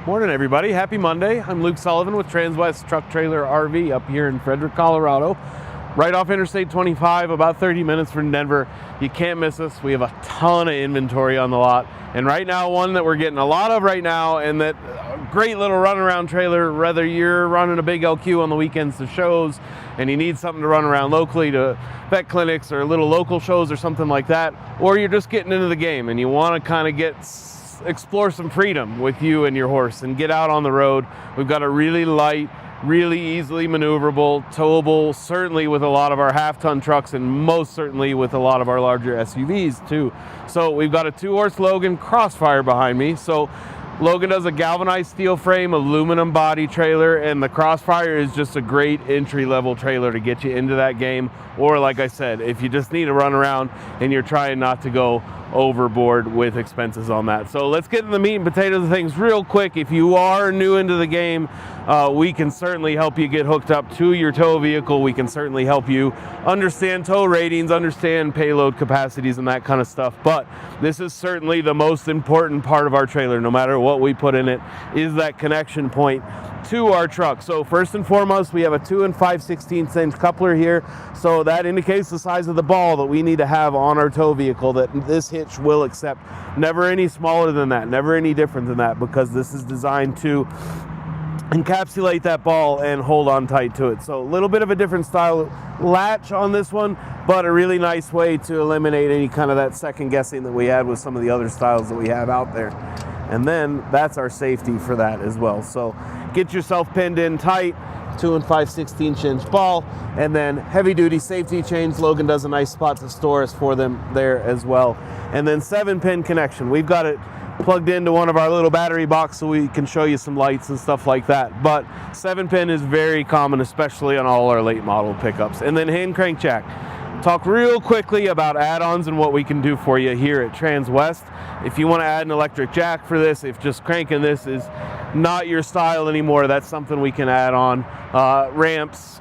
Morning, everybody. Happy Monday. I'm Luke Sullivan with Transwest Truck Trailer RV up here in Frederick, Colorado. Right off Interstate 25, about 30 minutes from Denver. You can't miss us. We have a ton of inventory on the lot. And right now, one that we're getting a lot of right now, and that great little runaround trailer, whether you're running a big LQ on the weekends to shows and you need something to run around locally to vet clinics or little local shows or something like that, or you're just getting into the game and you want to kind of explore some freedom with you and your horse and get out on the road. We've got a really light, really easily maneuverable, towable, certainly with a lot of our half-ton trucks and most certainly with a lot of our larger SUVs too. So we've got a 2-horse Logan Crossfire behind me. So Logan does a galvanized steel frame, aluminum body trailer, and the Crossfire is just a great entry-level trailer to get you into that game. Or like I said, if you just need to run around and you're trying not to go overboard with expenses on that. So let's get into the meat and potatoes of things real quick. If you are new into the game, we can certainly help you get hooked up to your tow vehicle. We can certainly help you understand tow ratings, understand payload capacities and that kind of stuff. But this is certainly the most important part of our trailer, no matter what we put in it, is that connection point to our truck. So first and foremost, we have a 2 5/16 inch coupler here. So that indicates the size of the ball that we need to have on our tow vehicle that this hitch will accept. Never any smaller than that, never any different than that, because this is designed to encapsulate that ball and hold on tight to it. So a little bit of a different style latch on this one, but a really nice way to eliminate any kind of that second guessing that we had with some of the other styles that we have out there. And then that's our safety for that as well. So get yourself pinned in tight, 2 5/16 inch ball, and then heavy duty safety chains. Logan does a nice spot to store us for them there as well. And then 7-pin connection. We've got it plugged into one of our little battery box so we can show you some lights and stuff like that. But 7-pin is very common, especially on all our late model pickups. And then hand crank jack. Talk real quickly about add-ons and what we can do for you here at Transwest. If you want to add an electric jack for this, if just cranking this is not your style anymore, that's something we can add on. Ramps,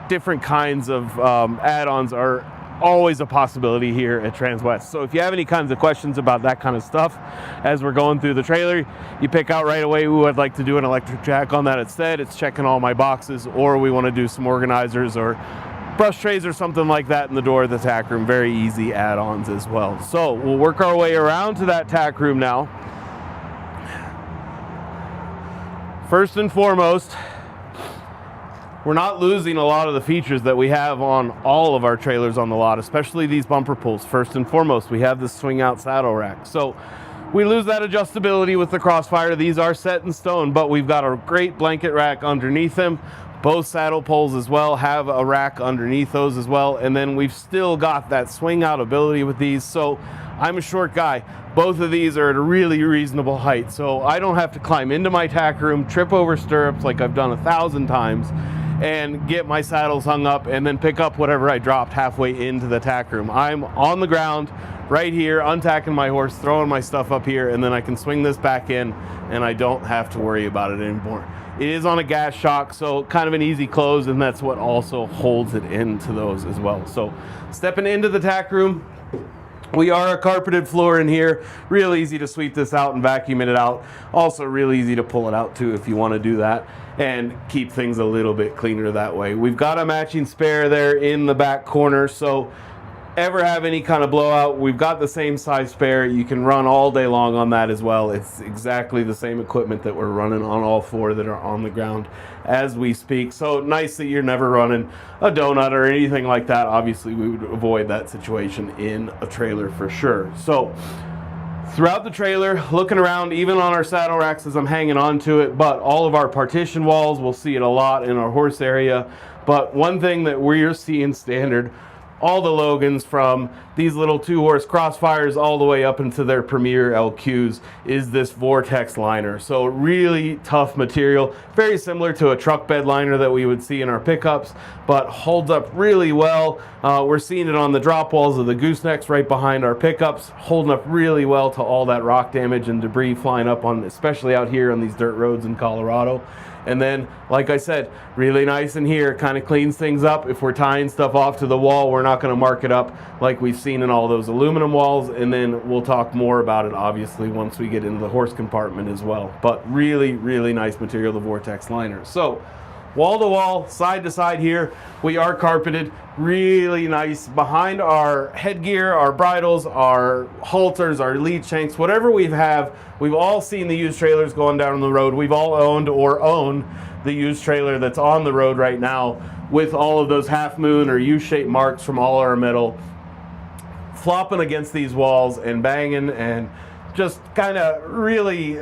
different kinds of add-ons are always a possibility here at Transwest. So if you have any kinds of questions about that kind of stuff as we're going through the trailer, you pick out right away, ooh, I'd like to do an electric jack on that instead. It's checking all my boxes, or we want to do some organizers or brush trays or something like that in the door of the tack room. Very easy add-ons as well. So we'll work our way around to that tack room now. First and foremost, we're not losing a lot of the features that we have on all of our trailers on the lot, especially these bumper pulls. First and foremost, we have this swing out saddle rack. So we lose that adjustability with the Crossfire. These are set in stone, but we've got a great blanket rack underneath them. Both saddle poles as well have a rack underneath those as well. And then we've still got that swing out ability with these. So I'm a short guy. Both of these are at a really reasonable height. So I don't have to climb into my tack room, trip over stirrups like I've done 1,000 times, and get my saddles hung up and then pick up whatever I dropped halfway into the tack room. I'm on the ground right here, untacking my horse, throwing my stuff up here, and then I can swing this back in and I don't have to worry about it anymore. It is on a gas shock, so kind of an easy close, and that's what also holds it into those as well. So stepping into the tack room, we are a carpeted floor in here. Real easy to sweep this out and vacuum it out. Also real easy to pull it out too if you want to do that and keep things a little bit cleaner that way. We've got a matching spare there in the back corner, so ever have any kind of blowout, we've got the same size spare. You can run all day long on that as well. It's exactly the same equipment that we're running on all 4 that are on the ground as we speak. So nice that you're never running a donut or anything like that. Obviously we would avoid that situation in a trailer for sure. So throughout the trailer, looking around, even on our saddle racks as I'm hanging onto it, but all of our partition walls, we'll see it a lot in our horse area. But one thing that we're seeing standard, all the Logans, from these little 2-horse Crossfires all the way up into their premier LQs, is this Vortex liner. So really tough material, very similar to a truck bed liner that we would see in our pickups, but holds up really well. We're seeing it on the drop walls of the goosenecks right behind our pickups, holding up really well to all that rock damage and debris flying up on, especially out here on these dirt roads in Colorado. And then, like I said, really nice in here, kind of cleans things up. If we're tying stuff off to the wall, we're not going to mark it up like we've seen in all those aluminum walls. And then we'll talk more about it, obviously, once we get into the horse compartment as well. But really, really nice material, the Vortex liner. So wall to wall, side to side here, we are carpeted, really nice. Behind our headgear, our bridles, our halters, our lead shanks, whatever we've all seen the used trailers going down the road. We've all owned or own the used trailer that's on the road right now with all of those half moon or U-shaped marks from all our metal flopping against these walls and banging and just kind of really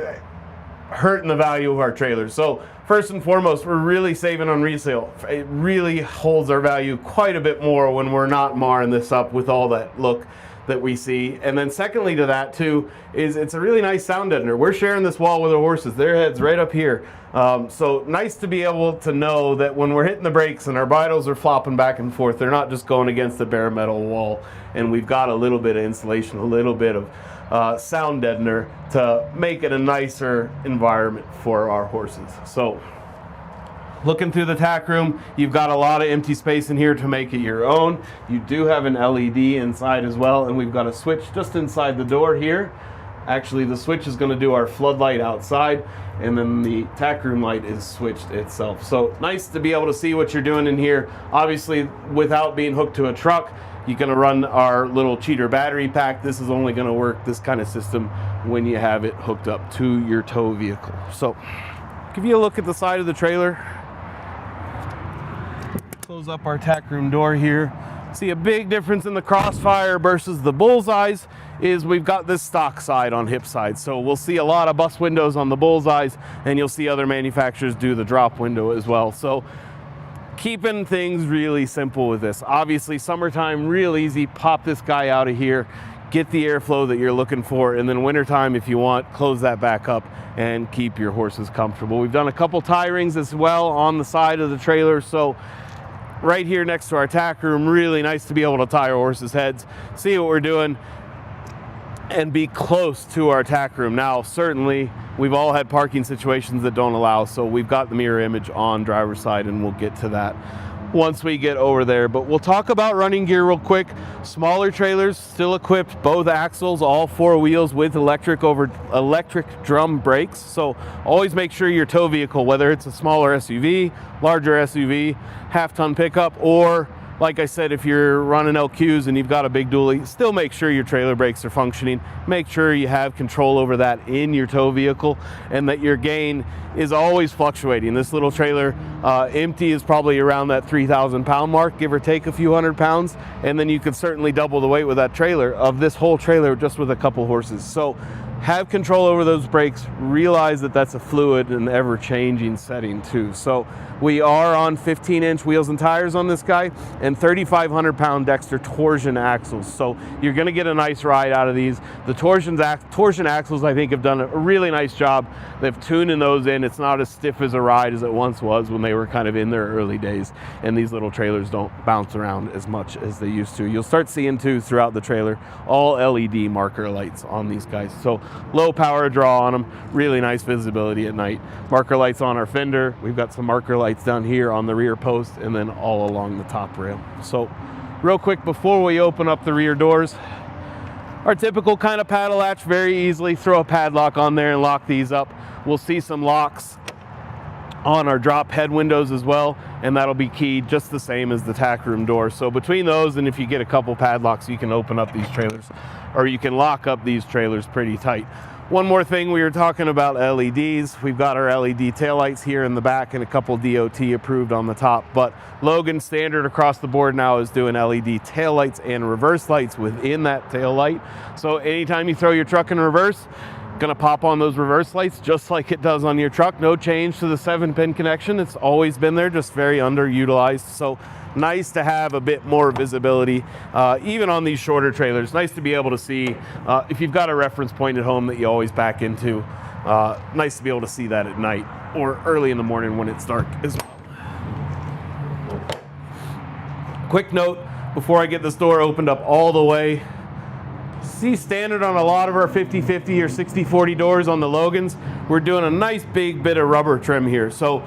hurting the value of our trailers. So first and foremost, we're really saving on resale. It really holds our value quite a bit more when we're not marring this up with all that look that we see. And then secondly to that too, is it's a really nice sound deadener. We're sharing this wall with our horses. Their head's right up here. So nice to be able to know that when we're hitting the brakes and our bridles are flopping back and forth, they're not just going against the bare metal wall. And we've got a little bit of insulation, a little bit of sound deadener to make it a nicer environment for our horses. So looking through the tack room, you've got a lot of empty space in here to make it your own. You do have an LED inside as well, and we've got a switch just inside the door here. Actually, the switch is going to do our floodlight outside, and then the tack room light is switched itself. So nice to be able to see what you're doing in here. Obviously, without being hooked to a truck, you're going to run our little cheater battery pack. This is only going to work, this kind of system, when you have it hooked up to your tow vehicle. So give you a look at the side of the trailer. Close up our tack room door here. See a big difference in the Crossfire versus the Bullseyes is we've got this stock side on hip side. So we'll see a lot of bus windows on the Bullseyes, and you'll see other manufacturers do the drop window as well. So keeping things really simple with this. Obviously summertime, real easy, pop this guy out of here, get the airflow that you're looking for, and then wintertime, if you want, close that back up and keep your horses comfortable. We've done a couple tie rings as well on the side of the trailer, so right here next to our tack room, really nice to be able to tie our horses' heads, see what we're doing, and be close to our tack room. Now, certainly, we've all had parking situations that don't allow, so we've got the mirror image on driver's side, and we'll get to that once we get over there. But we'll talk about running gear real quick. Smaller trailers, still equipped, both axles, all four wheels with electric drum brakes. So always make sure your tow vehicle, whether it's a smaller SUV, larger SUV, half-ton pickup, or like I said, if you're running LQs and you've got a big dually, still make sure your trailer brakes are functioning. Make sure you have control over that in your tow vehicle and that your gain is always fluctuating. This little trailer empty is probably around that 3,000 pound mark, give or take a few hundred pounds. And then you could certainly double the weight with that trailer, of this whole trailer, just with a couple horses. So have control over those brakes. Realize that that's a fluid and ever-changing setting too. So we are on 15-inch wheels and tires on this guy, and 3,500 pound Dexter torsion axles. So you're going to get a nice ride out of these. The torsion axles, I think, have done a really nice job. They've tuned those in. It's not as stiff as a ride as it once was when they were kind of in their early days. And these little trailers don't bounce around as much as they used to. You'll start seeing too throughout the trailer all LED marker lights on these guys. So low power draw on them, really nice visibility at night. Marker lights on our fender. We've got some marker lights down here on the rear post and then all along the top rail. So real quick before we open up the rear doors, our typical kind of paddle latch, very easily throw a padlock on there and lock these up. We'll see some locks on our drop head windows as well, and that'll be keyed just the same as the tack room door. So between those, and if you get a couple padlocks, you can open up these trailers, or you can lock up these trailers pretty tight. One more thing, we were talking about LEDs. We've got our LED taillights here in the back and a couple DOT approved on the top, but Logan standard across the board now is doing LED taillights and reverse lights within that tail light. So anytime you throw your truck in reverse, gonna pop on those reverse lights just like it does on your truck. No change to the 7-pin connection. It's always been there, just very underutilized. So nice to have a bit more visibility, even on these shorter trailers. Nice to be able to see, if you've got a reference point at home that you always back into, nice to be able to see that at night or early in the morning when it's dark as well. Quick note, before I get this door opened up all the way, See standard on a lot of our 50/50 or 60/40 doors on the Logans, we're doing a nice big bit of rubber trim here. So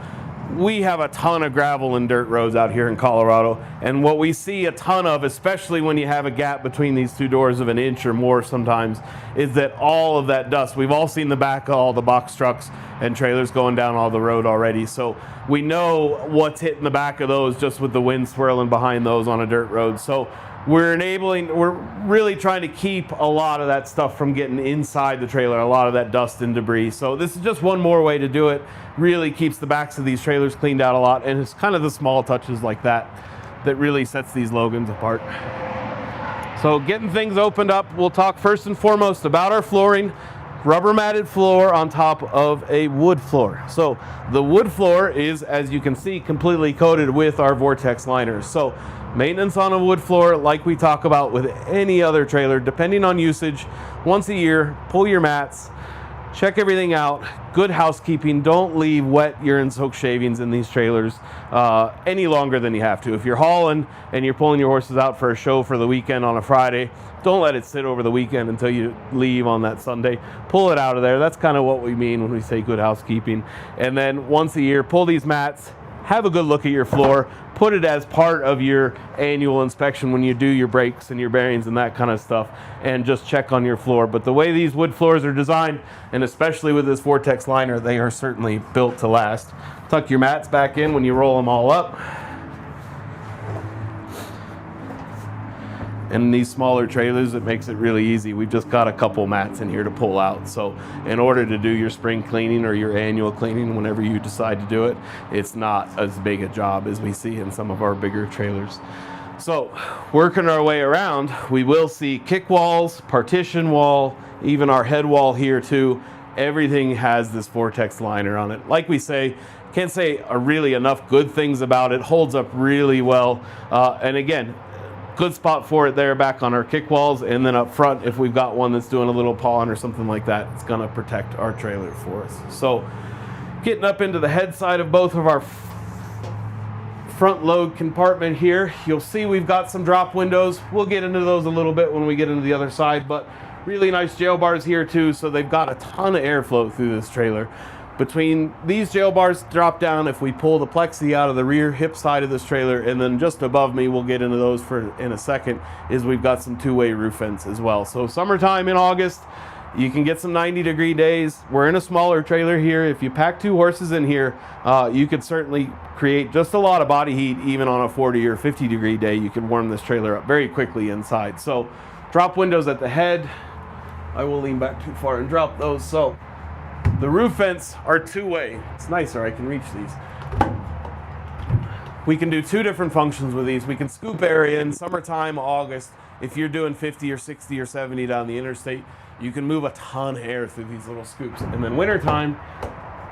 we have a ton of gravel and dirt roads out here in Colorado, and what we see a ton of, especially when you have a gap between these two doors of an inch or more sometimes, is that all of that dust, we've all seen the back of all the box trucks and trailers going down all the road already, so we know what's hitting the back of those just with the wind swirling behind those on a dirt road. So we're really trying to keep a lot of that stuff from getting inside the trailer, a lot of that dust and debris. So this is just one more way to do it. Really keeps the backs of these trailers cleaned out a lot, and it's kind of the small touches like that that really sets these Logans apart. So getting things opened up, we'll talk first and foremost about our flooring. Rubber matted floor on top of a wood floor. So the wood floor is, as you can see, completely coated with our Vortex liners. So maintenance on a wood floor, like we talk about with any other trailer, depending on usage, once a year, pull your mats, check everything out. Good housekeeping. Don't leave wet urine-soaked shavings in these trailers any longer than you have to. If you're hauling and you're pulling your horses out for a show for the weekend on a Friday, don't let it sit over the weekend until you leave on that Sunday. Pull it out of there. That's kind of what we mean when we say good housekeeping. And then once a year, pull these mats, have a good look at your floor, put it as part of your annual inspection when you do your brakes and your bearings and that kind of stuff, and just check on your floor. But the way these wood floors are designed, and especially with this Vortex liner, they are certainly built to last. Tuck your mats back in when you roll them all up. And in these smaller trailers, it makes it really easy. We've just got a couple mats in here to pull out. So in order to do your spring cleaning or your annual cleaning, whenever you decide to do it, it's not as big a job as we see in some of our bigger trailers. So working our way around, we will see kick walls, partition wall, even our head wall here too. Everything has this Vortex liner on it. Like we say, can't say really enough good things about it. Holds up really well. And again, good spot for it there back on our kick walls, and then up front, if we've got one that's doing a little pawing or something like that, it's gonna protect our trailer for us. So getting up into the head side of both of our front load compartment here, you'll see we've got some drop windows. We'll get into those a little bit when we get into the other side, but really nice jail bars here too, so they've got a ton of airflow through this trailer. Between these jail bars drop down, if we pull the plexi out of the rear hip side of this trailer, and then just above me, we'll get into those in a second, is we've got some two-way roof vents as well. So summertime in August, you can get some 90-degree days. We're in a smaller trailer here. If you pack two horses in here, you could certainly create just a lot of body heat. Even on a 40 or 50-degree day, you can warm this trailer up very quickly inside. So drop windows at the head. I will lean back too far and drop those. So the roof vents are two-way. It's nicer, I can reach these. We can do two different functions with these. We can scoop air in summertime, August. If you're doing 50 or 60 or 70 down the interstate, you can move a ton of air through these little scoops. And then wintertime,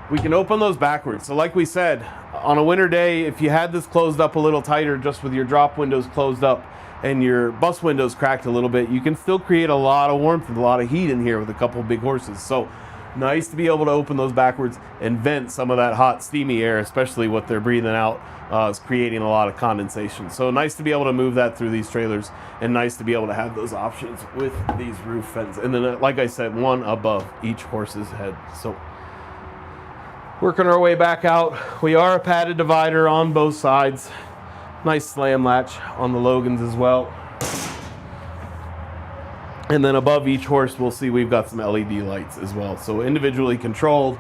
we can open those backwards. So like we said, on a winter day, if you had this closed up a little tighter, just with your drop windows closed up and your bus windows cracked a little bit, you can still create a lot of warmth and a lot of heat in here with a couple big horses. So nice to be able to open those backwards and vent some of that hot, steamy air, especially what they're breathing out, is creating a lot of condensation. So nice to be able to move that through these trailers, and nice to be able to have those options with these roof vents. And then, like I said, one above each horse's head. So working our way back out, we are a padded divider on both sides. Nice slam latch on the Logans as well. And then above each horse, we'll see we've got some LED lights as well. So individually controlled.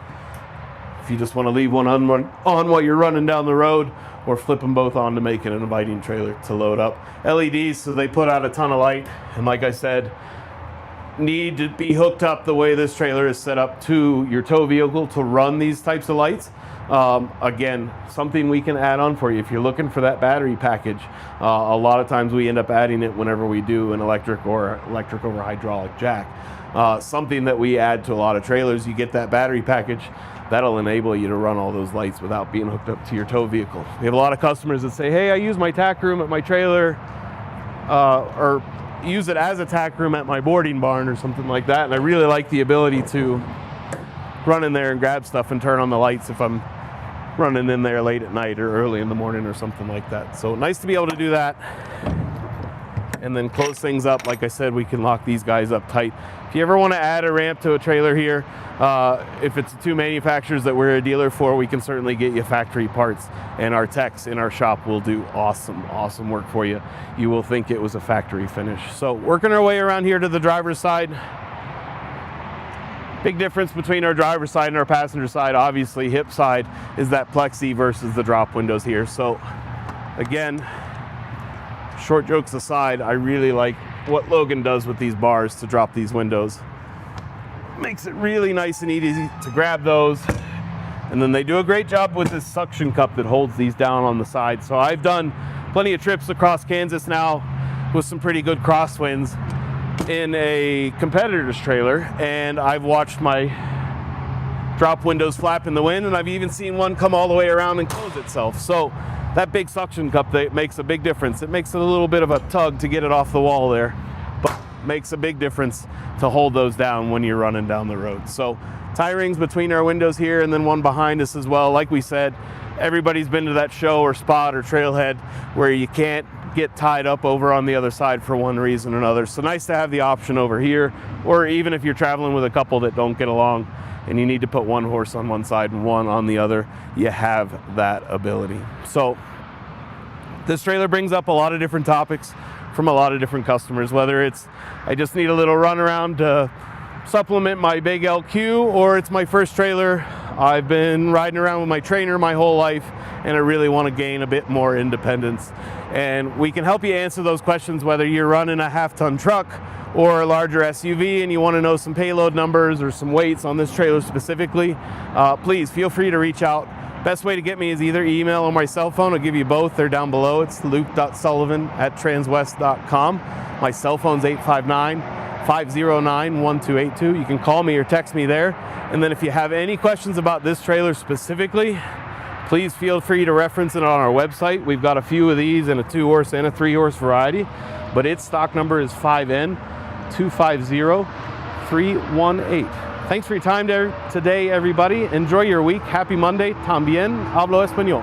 If you just want to leave one on while you're running down the road, or flip them both on to make it an inviting trailer to load up. LEDs, so they put out a ton of light. And like I said, need to be hooked up the way this trailer is set up to your tow vehicle to run these types of lights. Again, something we can add on for you if you're looking for that battery package. A lot of times we end up adding it whenever we do an electric over hydraulic jack. Something that we add to a lot of trailers, you get that battery package, that'll enable you to run all those lights without being hooked up to your tow vehicle. We have a lot of customers that say, hey, I use my tack room at my trailer, or use it as a tack room at my boarding barn or something like that, and I really like the ability to run in there and grab stuff and turn on the lights if I'm running in there late at night or early in the morning or something like that. So nice to be able to do that. and then close things up. Like I said, we can lock these guys up tight. If you ever want to add a ramp to a trailer here, if it's two manufacturers that we're a dealer for, we can certainly get you factory parts, and our techs in our shop will do awesome work for you. You will think it was a factory finish. So working our way around here to the driver's side. Big difference between our driver's side and our passenger side, obviously hip side, is that plexi versus the drop windows here. So again, short jokes aside, I really like what Logan does with these bars to drop these windows. Makes it really nice and easy to grab those. And then they do a great job with this suction cup that holds these down on the side. So I've done plenty of trips across Kansas now with some pretty good crosswinds in a competitor's trailer, and I've watched my drop windows flap in the wind, and I've even seen one come all the way around and close itself. So that big suction cup, that makes a big difference. It makes it a little bit of a tug to get it off the wall there, but makes a big difference to hold those down when you're running down the road. So tie rings between our windows here, and then one behind us as well. Like we said, everybody's been to that show or spot or trailhead where you can't get tied up over on the other side for one reason or another. So nice to have the option over here, or even if you're traveling with a couple that don't get along and you need to put one horse on one side and one on the other, you have that ability. So this trailer brings up a lot of different topics from a lot of different customers, whether it's I just need a little run around to supplement my big LQ, or it's my first trailer. I've been riding around with my trainer my whole life, and I really want to gain a bit more independence. And we can help you answer those questions, whether you're running a half-ton truck or a larger SUV and you want to know some payload numbers or some weights on this trailer specifically. Please feel free to reach out. Best way to get me is either email or my cell phone. I'll give you both. They're down below. It's luke.sullivan@transwest.com. My cell phone's 859-509-1282. You can call me or text me there. And then if you have any questions about this trailer specifically, please feel free to reference it on our website. We've got a few of these in a 2-horse and a 3-horse variety, but its stock number is 5N250318. Thanks for your time today, everybody. Enjoy your week. Happy Monday. También hablo español.